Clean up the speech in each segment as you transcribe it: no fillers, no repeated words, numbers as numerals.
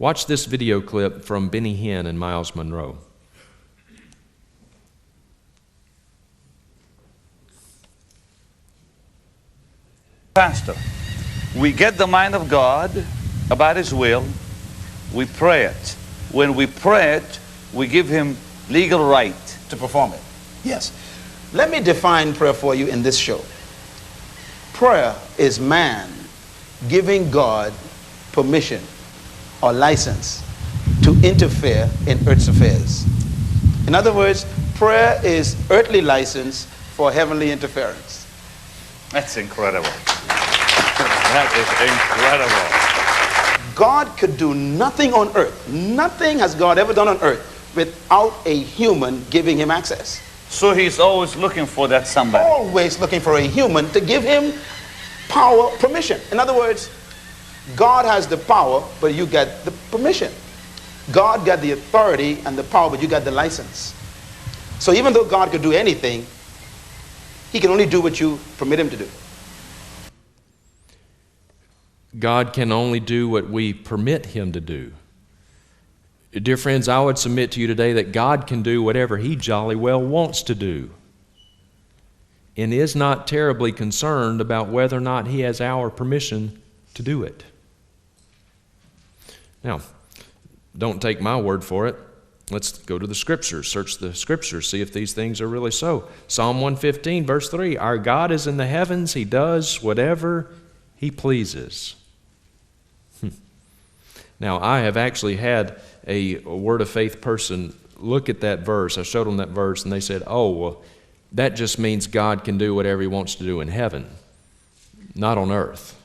Watch this video clip from Benny Hinn and Myles Munroe. Pastor, we get the mind of God about His will, we pray it. When we pray it, we give Him legal right to perform it. Yes. Let me define prayer for you in this show. Prayer is man giving God permission or license to interfere in earth's affairs. In other words, prayer is earthly license for heavenly interference. That's incredible. That is incredible. God could do nothing on earth. Nothing has God ever done on earth without a human giving him access. So he's always looking for that somebody. Always looking for a human to give him power, permission. In other words, God has the power, but you get the permission. God got the authority and the power, but you got the license. So even though God could do anything, He can only do what you permit Him to do. God can only do what we permit Him to do. Dear friends, I would submit to you today that God can do whatever He jolly well wants to do, and is not terribly concerned about whether or not He has our permission to do it. Now, don't take my word for it. Let's go to the Scriptures, search the Scriptures, see if these things are really so. Psalm 115, verse 3, our God is in the heavens, He does whatever He pleases. Now, I have actually had a Word of Faith person look at that verse. I showed them that verse, and they said, oh, well, that just means God can do whatever He wants to do in heaven, not on earth.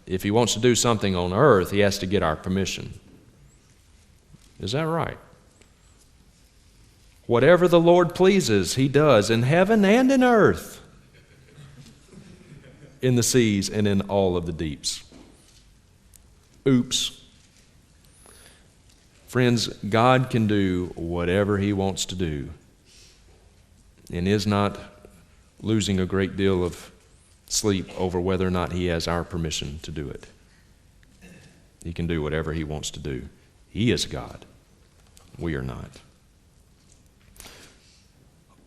If He wants to do something on earth, He has to get our permission. Is that right? Whatever the Lord pleases, He does in heaven and in earth, in the seas and in all of the deeps. Oops. Friends, God can do whatever He wants to do and is not losing a great deal of sleep over whether or not He has our permission to do it. He can do whatever He wants to do. He is God. We are not.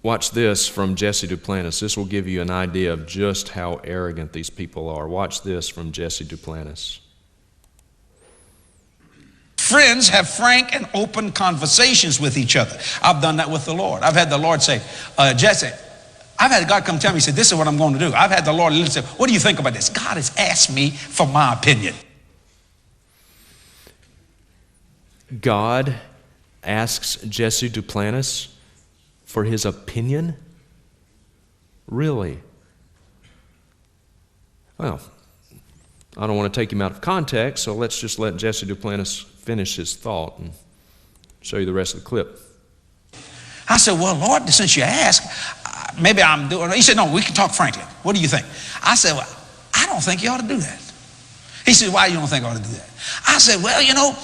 Watch this from Jesse Duplantis. This will give you an idea of just how arrogant these people are. Watch this from Jesse Duplantis. Friends have frank and open conversations with each other. I've done that with the Lord. I've had the Lord say, Jesse, I've had God come tell me, He said, this is what I'm going to do. I've had the Lord say, what do you think about this? God has asked me for my opinion. God asks Jesse Duplantis for his opinion? Really? Well, I don't want to take him out of context, so let's just let Jesse Duplantis finish his thought and show you the rest of the clip. I said, well, Lord, since you asked, maybe I'm doing it. He said, no, we can talk frankly. What do you think? I said, well, I don't think you ought to do that. He said, why you don't think I ought to do that? I said, well, you know,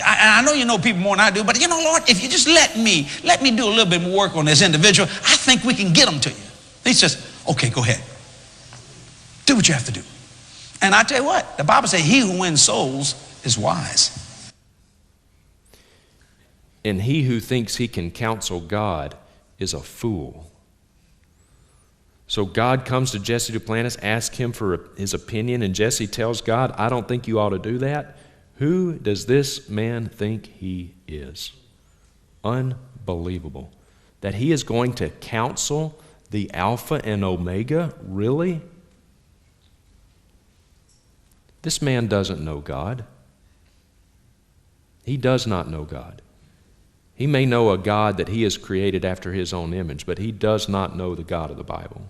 I know you know people more than I do, but you know, Lord, if you just let me do a little bit more work on this individual, I think we can get them to you. He says, okay, go ahead. Do what you have to do. And I tell you what, the Bible says he who wins souls is wise. And he who thinks he can counsel God is a fool. So God comes to Jesse Duplantis, asks him for his opinion, and Jesse tells God, I don't think you ought to do that. Who does this man think he is? Unbelievable. That he is going to counsel the Alpha and Omega? Really? This man doesn't know God. He does not know God. He may know a God that he has created after his own image, but he does not know the God of the Bible.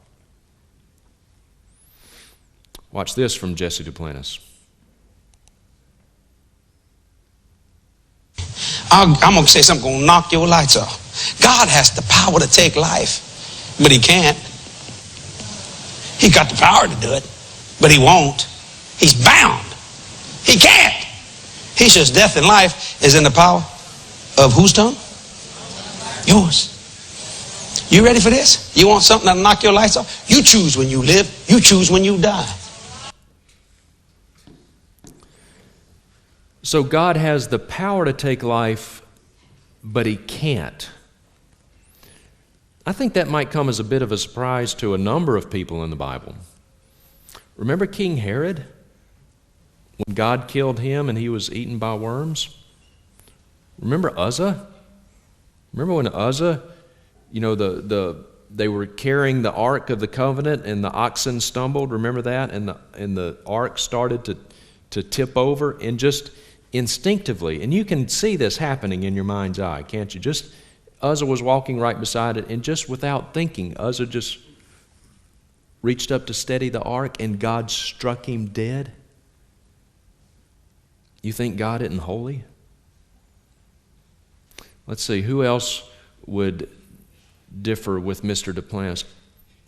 Watch this from Jesse Duplantis. I'm going to say something going to knock your lights off. God has the power to take life, but He can't. He's got the power to do it, but He won't. He's bound. He can't. He says death and life is in the power of whose tongue? Yours. You ready for this? You want something that'll knock your lights off? You choose when you live. You choose when you die. So God has the power to take life, but He can't. I think that might come as a bit of a surprise to a number of people in the Bible. Remember King Herod? When God killed him and he was eaten by worms? Remember Uzzah? Remember when Uzzah, they were carrying the Ark of the Covenant and the oxen stumbled, remember that? And the Ark started to tip over, and just instinctively, and you can see this happening in your mind's eye, can't you? Just Uzzah was walking right beside it, and just without thinking, Uzzah just reached up to steady the ark, and God struck him dead. You think God isn't holy? Let's see, who else would differ with Mr. Duplantis?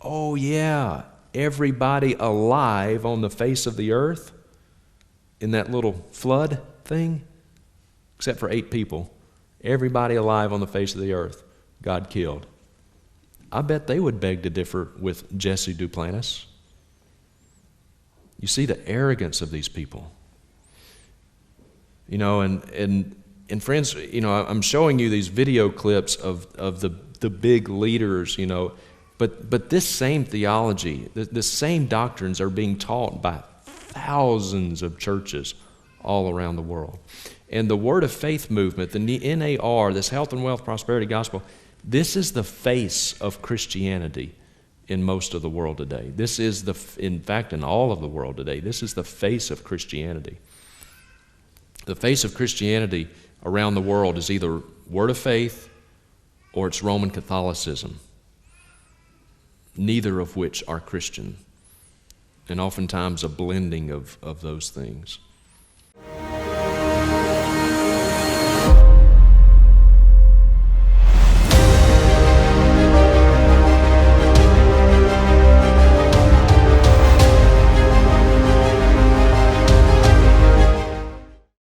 Oh yeah, everybody alive on the face of the earth in that little flood thing, except for 8 people. Everybody alive on the face of the earth, God killed. I bet they would beg to differ with Jesse Duplantis. You see the arrogance of these people. And friends, I'm showing you these video clips of the big leaders, but this same theology, the same doctrines are being taught by thousands of churches all around the world. And the Word of Faith movement, the NAR, this health and wealth prosperity gospel, this is the face of Christianity in most of the world today. This is in fact, in all of the world today, this is the face of Christianity. The face of Christianity around the world is either Word of Faith or it's Roman Catholicism, neither of which are Christian, and oftentimes a blending of those things.